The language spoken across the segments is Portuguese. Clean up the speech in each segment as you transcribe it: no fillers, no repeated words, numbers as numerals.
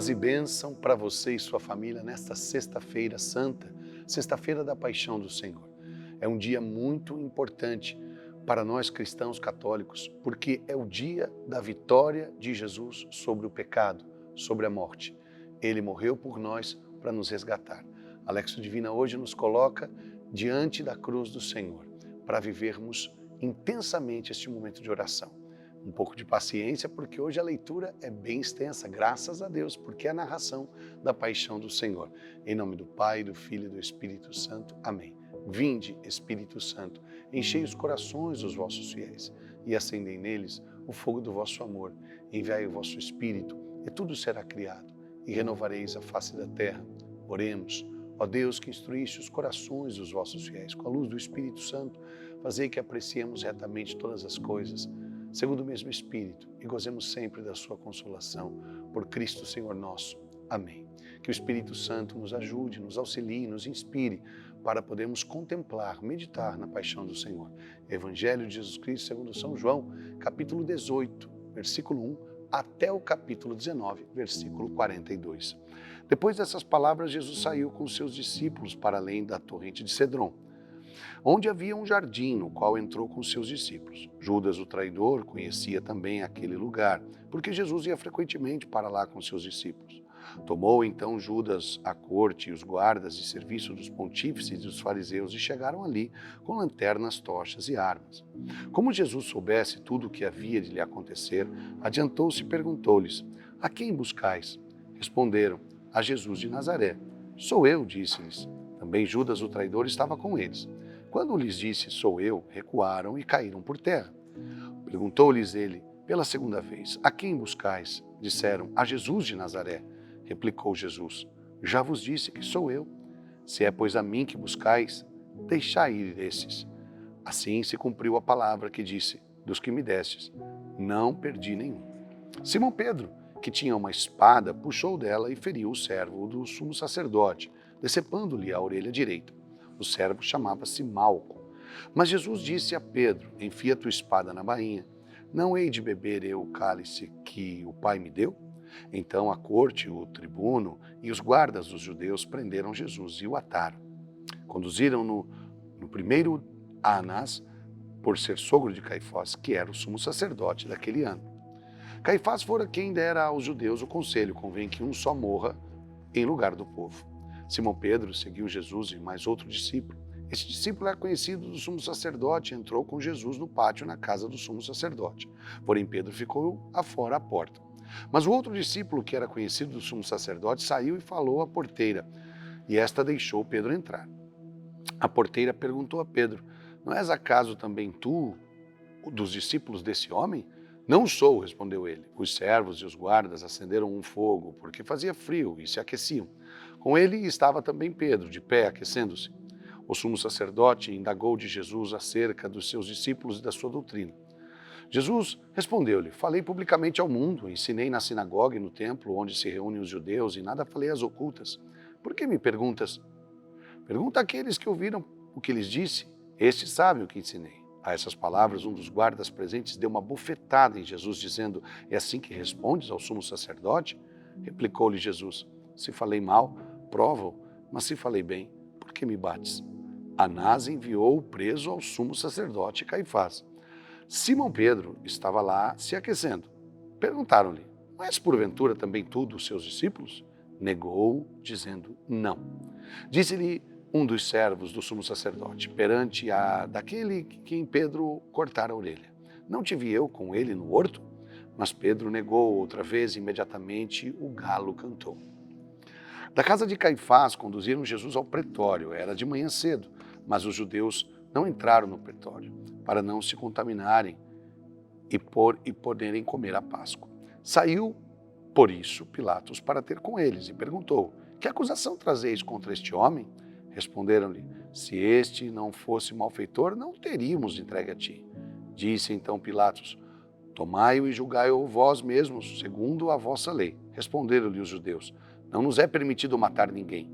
Paz e bênção para você e sua família nesta sexta-feira santa, sexta-feira da paixão do Senhor. É um dia muito importante para nós cristãos católicos, porque é o dia da vitória de Jesus sobre o pecado, sobre a morte. Ele morreu por nós para nos resgatar. A Lexio Divina hoje nos coloca diante da cruz do Senhor, para vivermos intensamente este momento de oração. Um pouco de paciência, porque hoje a leitura é bem extensa, graças a Deus, porque é a narração da paixão do Senhor. Em nome do Pai, do Filho e do Espírito Santo. Amém. Vinde, Espírito Santo, enchei os corações dos vossos fiéis e acendei neles o fogo do vosso amor. Enviai o vosso Espírito e tudo será criado e renovareis a face da terra. Oremos. Ó Deus, que instruíste os corações dos vossos fiéis com a luz do Espírito Santo, fazei que apreciemos retamente todas as coisas, segundo o mesmo Espírito, e gozemos sempre da sua consolação. Por Cristo Senhor nosso. Amém. Que o Espírito Santo nos ajude, nos auxilie, nos inspire para podermos contemplar, meditar na paixão do Senhor. Evangelho de Jesus Cristo segundo São João, capítulo 18, versículo 1, até o capítulo 19, versículo 42. Depois dessas palavras, Jesus saiu com seus discípulos para além da torrente de Cedron, onde havia um jardim, no qual entrou com seus discípulos. Judas, o traidor, conhecia também aquele lugar, porque Jesus ia frequentemente para lá com seus discípulos. Tomou então Judas a corte e os guardas de serviço dos pontífices e dos fariseus e chegaram ali com lanternas, tochas e armas. Como Jesus soubesse tudo o que havia de lhe acontecer, adiantou-se e perguntou-lhes: "A quem buscais?" Responderam: "A Jesus de Nazaré." "Sou eu", disse-lhes. Também Judas, o traidor, estava com eles. Quando lhes disse: "Sou eu", recuaram e caíram por terra. Perguntou-lhes ele pela segunda vez: "A quem buscais?" Disseram: "A Jesus de Nazaré." Replicou Jesus: "Já vos disse que sou eu. Se é, pois, a mim que buscais, deixai ir esses." Assim se cumpriu a palavra que disse: "Dos que me destes, não perdi nenhum." Simão Pedro, que tinha uma espada, puxou dela e feriu o servo do sumo sacerdote, decepando-lhe a orelha direita. O servo chamava-se Malco. Mas Jesus disse a Pedro: "Enfia tua espada na bainha. Não hei de beber eu o cálice que o Pai me deu?" Então a corte, o tribuno e os guardas dos judeus prenderam Jesus e o ataram. Conduziram-no no primeiro a Anás, por ser sogro de Caifás, que era o sumo sacerdote daquele ano. Caifás fora quem dera aos judeus o conselho: convém que um só morra em lugar do povo. Simão Pedro seguiu Jesus e mais outro discípulo. Esse discípulo era conhecido do sumo sacerdote e entrou com Jesus no pátio na casa do sumo sacerdote. Porém Pedro ficou afora à porta. Mas o outro discípulo, que era conhecido do sumo sacerdote, saiu e falou à porteira, e esta deixou Pedro entrar. A porteira perguntou a Pedro: "Não és acaso também tu dos discípulos desse homem?" "Não sou", respondeu ele. Os servos e os guardas acenderam um fogo, porque fazia frio, e se aqueciam. Com ele estava também Pedro, de pé, aquecendo-se. O sumo sacerdote indagou de Jesus acerca dos seus discípulos e da sua doutrina. Jesus respondeu-lhe: "Falei publicamente ao mundo, ensinei na sinagoga e no templo, onde se reúnem os judeus, e nada falei às ocultas. Por que me perguntas? Pergunta àqueles que ouviram o que lhes disse. Estes sabem o que ensinei." A essas palavras, um dos guardas presentes deu uma bufetada em Jesus, dizendo: "É assim que respondes ao sumo sacerdote?" Replicou-lhe Jesus: "Se falei mal, prova-o, mas se falei bem, por que me bates?" Anás enviou o preso ao sumo sacerdote Caifás. Simão Pedro estava lá se aquecendo. Perguntaram-lhe: "Não és porventura também tu dos seus discípulos?" Negou, dizendo: "Não." Disse-lhe um dos servos do sumo sacerdote, perante a daquele quem Pedro cortara a orelha: "Não te vi eu com ele no horto?" Mas Pedro negou outra vez, e imediatamente o galo cantou. Da casa de Caifás conduziram Jesus ao pretório. Era de manhã cedo, mas os judeus não entraram no pretório, para não se contaminarem e poderem comer a Páscoa. Saiu, por isso, Pilatos para ter com eles e perguntou: "Que acusação trazeis contra este homem?" Responderam-lhe: "Se este não fosse malfeitor, não o teríamos entregue a ti." Disse então Pilatos: "Tomai-o e julgai-o vós mesmos, segundo a vossa lei." Responderam-lhe os judeus: "Não nos é permitido matar ninguém."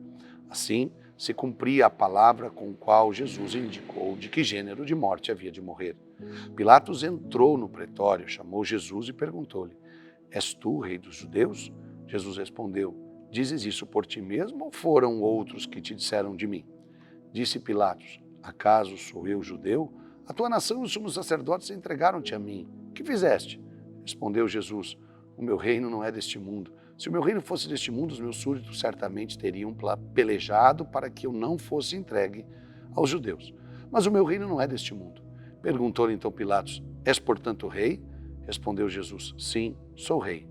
Assim se cumpria a palavra com a qual Jesus indicou de que gênero de morte havia de morrer. Pilatos entrou no pretório, chamou Jesus e perguntou-lhe: "És tu o rei dos judeus?" Jesus respondeu: dizes isso por ti mesmo ou foram outros que te disseram de mim? Disse Pilatos: acaso sou eu judeu? A tua nação e os sumos sacerdotes entregaram-te a mim. Que fizeste? Respondeu Jesus: o meu reino não é deste mundo. Se o meu reino fosse deste mundo, os meus súditos certamente teriam pelejado para que eu não fosse entregue aos judeus. Mas o meu reino não é deste mundo. Perguntou-lhe então Pilatos: és portanto rei? Respondeu Jesus: sim, sou rei.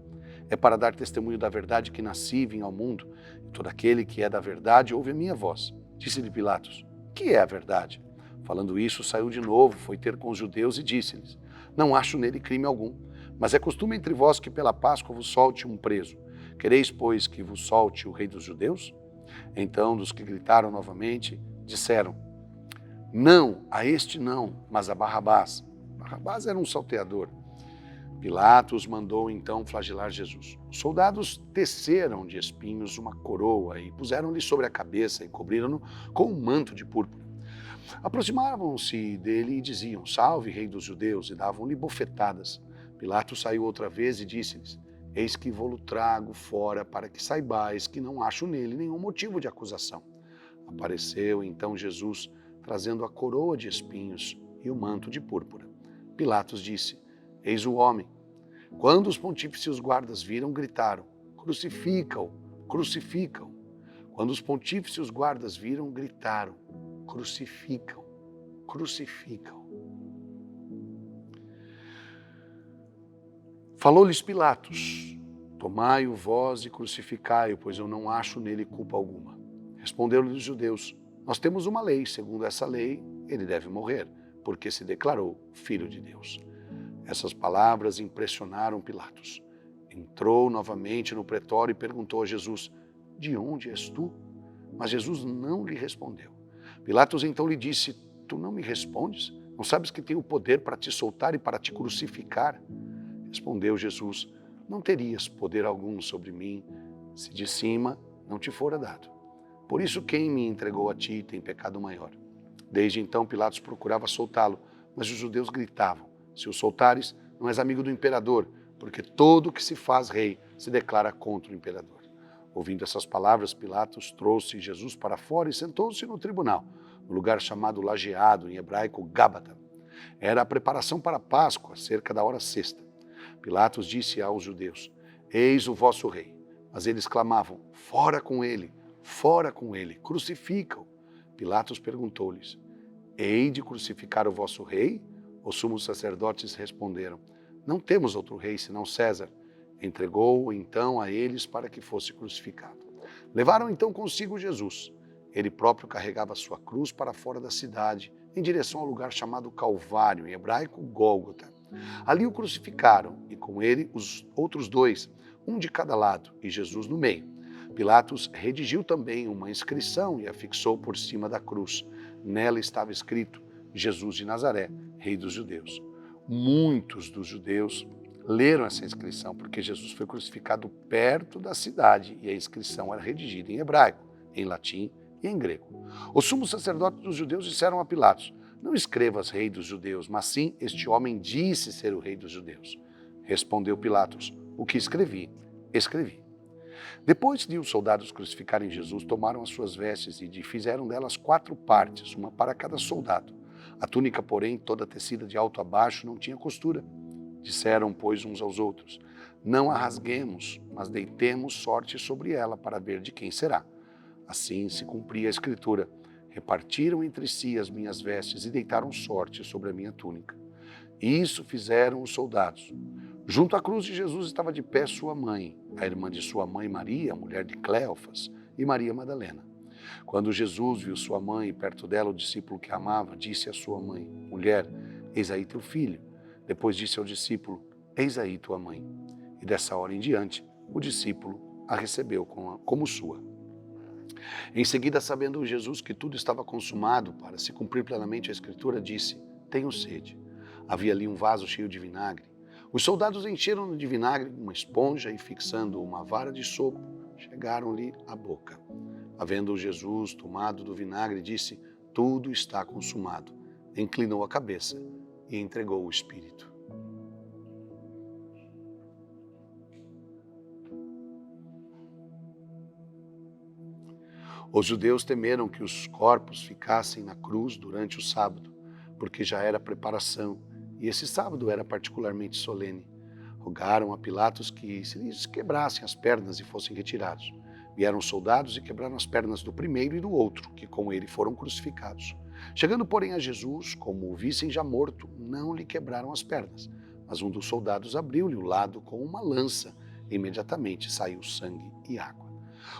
É para dar testemunho da verdade que nasci e vim ao mundo. E todo aquele que é da verdade ouve a minha voz. Disse-lhe Pilatos: que é a verdade? Falando isso, saiu de novo, foi ter com os judeus e disse-lhes: não acho nele crime algum, mas é costume entre vós que pela Páscoa vos solte um preso. Quereis, pois, que vos solte o rei dos judeus? Então, dos que gritaram novamente, disseram: não, a este não, mas a Barrabás. Barrabás era um salteador. Pilatos mandou então flagelar Jesus. Os soldados teceram de espinhos uma coroa e puseram-lhe sobre a cabeça e cobriram-no com um manto de púrpura. Aproximavam-se dele e diziam: salve, rei dos judeus, e davam-lhe bofetadas. Pilatos saiu outra vez e disse-lhes: eis que vou-lo trago fora para que saibais que não acho nele nenhum motivo de acusação. Apareceu então Jesus, trazendo a coroa de espinhos e o manto de púrpura. Pilatos disse: eis o homem. Quando os pontífices e os guardas viram, gritaram: crucifica-o, crucifica-o. Quando os pontífices e os guardas viram, gritaram: crucificam, crucificam. Falou-lhes Pilatos: tomai-o vós e crucificai-o, pois eu não acho nele culpa alguma. Respondeu-lhes os judeus: nós temos uma lei, segundo essa lei, ele deve morrer, porque se declarou filho de Deus. Essas palavras impressionaram Pilatos. Entrou novamente no pretório e perguntou a Jesus: de onde és tu? Mas Jesus não lhe respondeu. Pilatos então lhe disse: tu não me respondes? Não sabes que tenho o poder para te soltar e para te crucificar? Respondeu Jesus: não terias poder algum sobre mim se de cima não te fora dado. Por isso quem me entregou a ti tem pecado maior. Desde então Pilatos procurava soltá-lo, mas os judeus gritavam: se o soltares, não és amigo do imperador, porque todo o que se faz rei se declara contra o imperador. Ouvindo essas palavras, Pilatos trouxe Jesus para fora e sentou-se no tribunal, no lugar chamado Lajeado, em hebraico Gábata. Era a preparação para a Páscoa, cerca da hora sexta. Pilatos disse aos judeus: eis o vosso rei. Mas eles clamavam: fora com ele, crucifica-o. Pilatos perguntou-lhes: hei de crucificar o vosso rei? Os sumos sacerdotes responderam: não temos outro rei senão César. Entregou-o então a eles para que fosse crucificado. Levaram então consigo Jesus. Ele próprio carregava sua cruz para fora da cidade, em direção ao lugar chamado Calvário, em hebraico Gólgota. Ali o crucificaram e com ele os outros dois, um de cada lado e Jesus no meio. Pilatos redigiu também uma inscrição e a fixou por cima da cruz. Nela estava escrito: Jesus de Nazaré, Rei dos Judeus. Muitos dos judeus leram essa inscrição porque Jesus foi crucificado perto da cidade e a inscrição era redigida em hebraico, em latim e em grego. Os sumos sacerdotes dos judeus disseram a Pilatos: não escrevas Rei dos Judeus, mas sim este homem disse ser o Rei dos Judeus. Respondeu Pilatos: o que escrevi, escrevi. Depois de os soldados crucificarem Jesus, tomaram as suas vestes e fizeram delas 4 partes, uma para cada soldado. A túnica, porém, toda tecida de alto a baixo, não tinha costura. Disseram, pois, uns aos outros: não a rasguemos, mas deitemos sorte sobre ela para ver de quem será. Assim se cumpria a escritura: repartiram entre si as minhas vestes e deitaram sorte sobre a minha túnica. Isso fizeram os soldados. Junto à cruz de Jesus estava de pé sua mãe, a irmã de sua mãe Maria, mulher de Cleofas, e Maria Madalena. Quando Jesus viu sua mãe e perto dela o discípulo que amava, disse à sua mãe: mulher, eis aí teu filho. Depois disse ao discípulo: eis aí tua mãe. E dessa hora em diante, o discípulo a recebeu como sua. Em seguida, sabendo Jesus que tudo estava consumado para se cumprir plenamente a escritura, disse: tenho sede. Havia ali um vaso cheio de vinagre. Os soldados encheram-no de vinagre uma esponja e, fixando uma vara de sopro, chegaram-lhe à boca. Havendo Jesus tomado do vinagre, disse: tudo está consumado. Inclinou a cabeça e entregou o espírito. Os judeus temeram que os corpos ficassem na cruz durante o sábado, porque já era preparação, e esse sábado era particularmente solene. Rogaram a Pilatos que se lhes quebrassem as pernas e fossem retirados. Vieram soldados e quebraram as pernas do primeiro e do outro, que com ele foram crucificados. Chegando, porém, a Jesus, como o vissem já morto, não lhe quebraram as pernas, mas um dos soldados abriu-lhe o lado com uma lança, e imediatamente saiu sangue e água.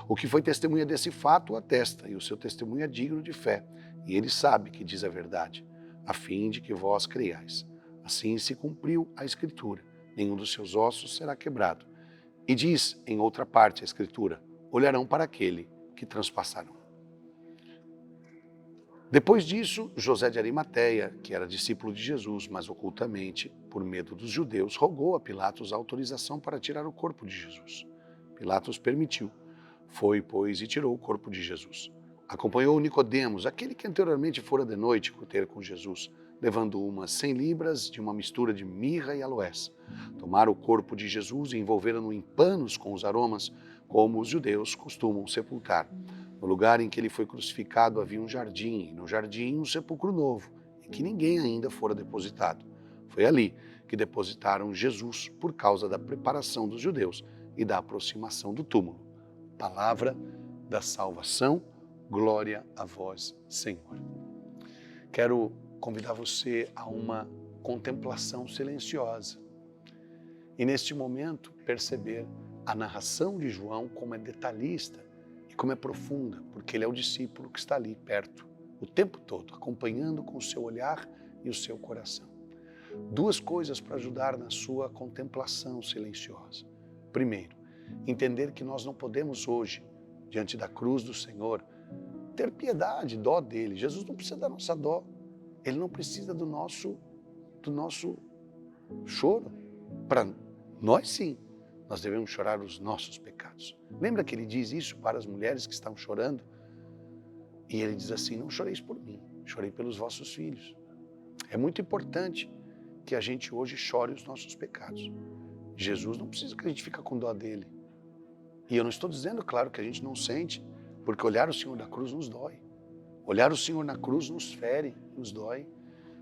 O que foi testemunha desse fato o atesta, e o seu testemunho é digno de fé, e ele sabe que diz a verdade, a fim de que vós creiais. Assim se cumpriu a Escritura, nenhum dos seus ossos será quebrado. E diz, em outra parte, a Escritura, olharão para aquele que transpassaram. Depois disso, José de Arimateia, que era discípulo de Jesus, mas ocultamente, por medo dos judeus, rogou a Pilatos a autorização para tirar o corpo de Jesus. Pilatos permitiu. Foi, pois, e tirou o corpo de Jesus. Acompanhou Nicodemos, aquele que anteriormente fora de noite ter com Jesus, levando umas 100 libras de uma mistura de mirra e aloés. Tomaram o corpo de Jesus e envolveram-no em panos com os aromas, como os judeus costumam sepultar. No lugar em que ele foi crucificado havia um jardim, e no jardim um sepulcro novo, em que ninguém ainda fora depositado. Foi ali que depositaram Jesus por causa da preparação dos judeus e da aproximação do túmulo. Palavra da salvação, glória a vós, Senhor. Quero convidar você a uma contemplação silenciosa e neste momento perceber a narração de João como é detalhista e como é profunda, porque ele é o discípulo que está ali perto, o tempo todo, acompanhando com o seu olhar e o seu coração. Duas coisas para ajudar na sua contemplação silenciosa. Primeiro, entender que nós não podemos hoje, diante da cruz do Senhor, ter piedade, dó dele. Jesus não precisa da nossa dó, ele não precisa do nosso choro. Para nós sim, nós devemos chorar os nossos pecados. Lembra que ele diz isso para as mulheres que estão chorando? E ele diz assim, não choreis por mim, chorei pelos vossos filhos. É muito importante que a gente hoje chore os nossos pecados. Jesus não precisa que a gente fique com dó dele. E eu não estou dizendo, claro, que a gente não sente, porque olhar o Senhor na cruz nos dói. Olhar o Senhor na cruz nos fere, nos dói.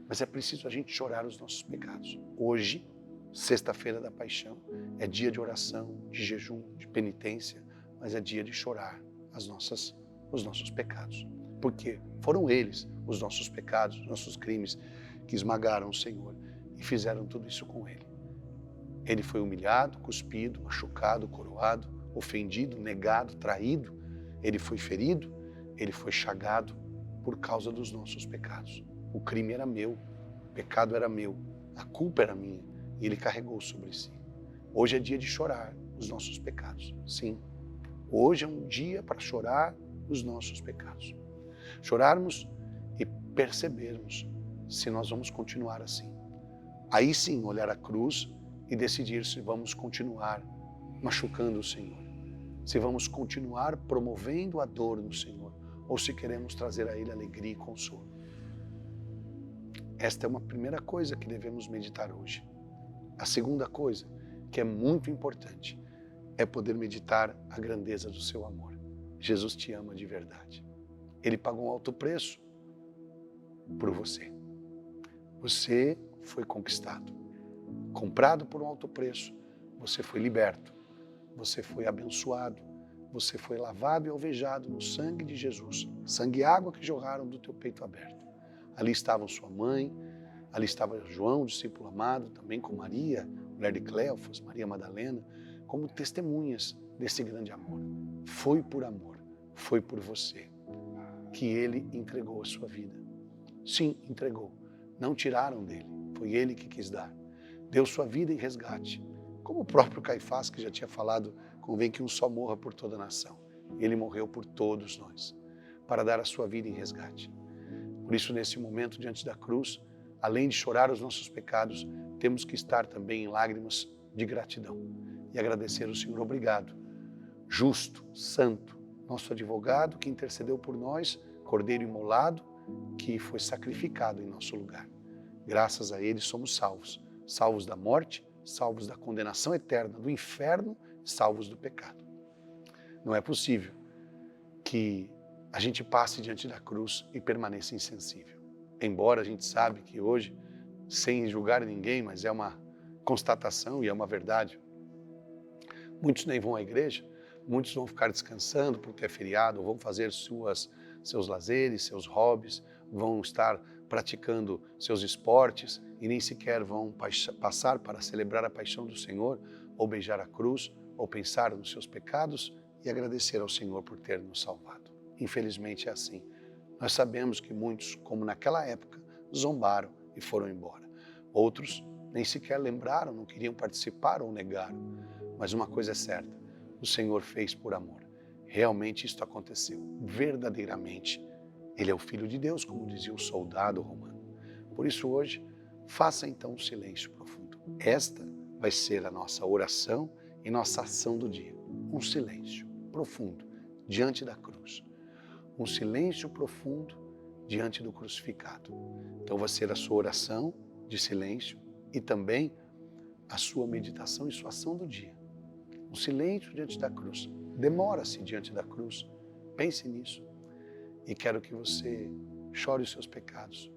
Mas é preciso a gente chorar os nossos pecados. Hoje, sexta-feira da paixão, é dia de oração, de jejum, de penitência, mas é dia de chorar os nossos pecados. Porque foram eles, os nossos pecados, os nossos crimes, que esmagaram o Senhor e fizeram tudo isso com ele. Ele foi humilhado, cuspido, machucado, coroado, ofendido, negado, traído. Ele foi ferido, ele foi chagado por causa dos nossos pecados. O crime era meu, o pecado era meu, a culpa era minha e ele carregou sobre si. Hoje é dia de chorar os nossos pecados. Sim, hoje é um dia para chorar os nossos pecados. Chorarmos e percebermos se nós vamos continuar assim. Aí sim, olhar a cruz e decidir se vamos continuar machucando o Senhor, se vamos continuar promovendo a dor no Senhor, ou se queremos trazer a Ele alegria e consolo. Esta é uma primeira coisa que devemos meditar hoje. A segunda coisa, que é muito importante, é poder meditar a grandeza do seu amor. Jesus te ama de verdade. Ele pagou um alto preço por você. Você foi conquistado, comprado por um alto preço. Você foi liberto, você foi abençoado, você foi lavado e alvejado no sangue de Jesus, sangue e água que jorraram do teu peito aberto. Ali estavam sua mãe, ali estava João, discípulo amado, também com Maria, mulher de Cleofas, Maria Madalena, como testemunhas desse grande amor. Foi por amor, foi por você que ele entregou a sua vida. Sim, entregou. Não tiraram dele, foi ele que quis dar. Deu sua vida em resgate. Como o próprio Caifás, que já tinha falado, convém que um só morra por toda a nação. Ele morreu por todos nós, para dar a sua vida em resgate. Por isso, nesse momento, diante da cruz, além de chorar os nossos pecados, temos que estar também em lágrimas de gratidão e agradecer ao Senhor. Obrigado, justo, santo, nosso advogado que intercedeu por nós, cordeiro imolado, que foi sacrificado em nosso lugar. Graças a ele somos salvos, salvos da morte, salvos da condenação eterna, do inferno, salvos do pecado. Não é possível que a gente passe diante da cruz e permaneça insensível. Embora a gente sabe que hoje, sem julgar ninguém, mas é uma constatação e é uma verdade, muitos nem vão à igreja, muitos vão ficar descansando porque é feriado, vão fazer seus lazeres, seus hobbies, vão estar praticando seus esportes e nem sequer vão passar para celebrar a paixão do Senhor, ou beijar a cruz, ou pensar nos seus pecados e agradecer ao Senhor por ter nos salvado. Infelizmente é assim. Nós sabemos que muitos, como naquela época, zombaram e foram embora. Outros nem sequer lembraram, não queriam participar ou negaram. Mas uma coisa é certa, o Senhor fez por amor. Realmente isto aconteceu, verdadeiramente. Ele é o Filho de Deus, como dizia o soldado romano. Por isso hoje, faça então um silêncio profundo. Esta vai ser a nossa oração e nossa ação do dia. Um silêncio profundo diante da cruz. Um silêncio profundo diante do crucificado. Então vai ser a sua oração de silêncio e também a sua meditação e sua ação do dia. Um silêncio diante da cruz. Demora-se diante da cruz. Pense nisso. E quero que você chore os seus pecados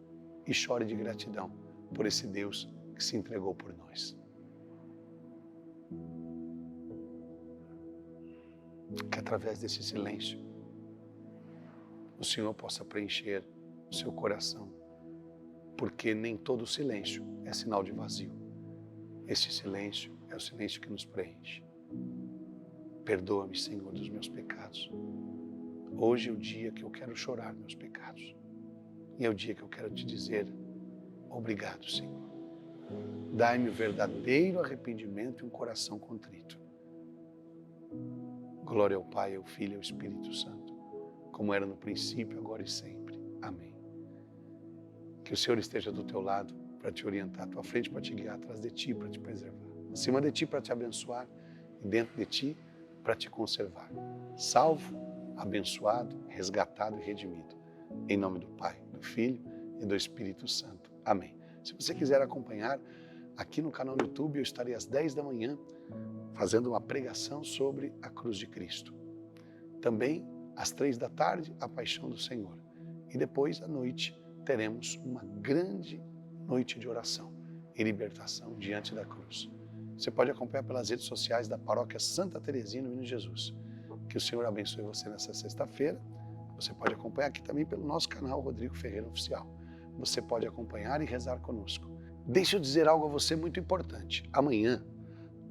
e chore de gratidão por esse Deus que se entregou por nós. Que através desse silêncio o Senhor possa preencher o seu coração, porque nem todo silêncio é sinal de vazio. Esse silêncio é o silêncio que nos preenche. Perdoa-me, Senhor, dos meus pecados. Hoje é o dia que eu quero chorar meus pecados. E é o dia que eu quero te dizer, obrigado, Senhor. Dai-me o verdadeiro arrependimento e um coração contrito. Glória ao Pai, ao Filho e ao Espírito Santo, como era no princípio, agora e sempre. Amém. Que o Senhor esteja do teu lado para te orientar, à tua frente para te guiar, atrás de ti para te preservar, acima de ti para te abençoar e dentro de ti para te conservar. Salvo, abençoado, resgatado e redimido. Em nome do Pai, do Filho e do Espírito Santo. Amém. Se você quiser acompanhar, aqui no canal do YouTube eu estarei às 10 da manhã fazendo uma pregação sobre a cruz de Cristo. Também às 3 da tarde, a paixão do Senhor. E depois, à noite, teremos uma grande noite de oração e libertação diante da cruz. Você pode acompanhar pelas redes sociais da Paróquia Santa Teresinha no Menino Jesus. Que o Senhor abençoe você nessa sexta-feira. Você pode acompanhar aqui também pelo nosso canal Rodrigo Ferreira Oficial. Você pode acompanhar e rezar conosco. Deixa eu dizer algo a você muito importante. Amanhã,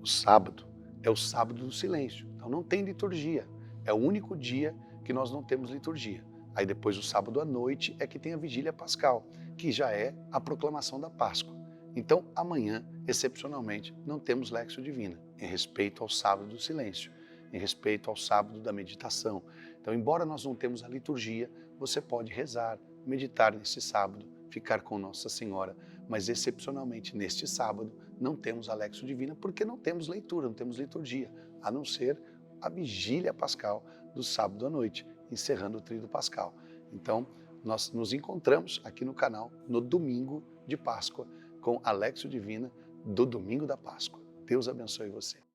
o sábado, é o sábado do silêncio. Então não tem liturgia. É o único dia que nós não temos liturgia. Aí depois, o sábado à noite, é que tem a vigília pascal, que já é a proclamação da Páscoa. Então, amanhã, excepcionalmente, não temos Léxio Divina, em respeito ao sábado do silêncio, em respeito ao sábado da meditação. Então, embora nós não temos a liturgia, você pode rezar, meditar nesse sábado, ficar com Nossa Senhora, mas excepcionalmente neste sábado não temos a Léxio Divina, porque não temos leitura, não temos liturgia, a não ser a vigília pascal do sábado à noite, encerrando o tríduo pascal. Então, nós nos encontramos aqui no canal no domingo de Páscoa, com a Léxio Divina do domingo da Páscoa. Deus abençoe você.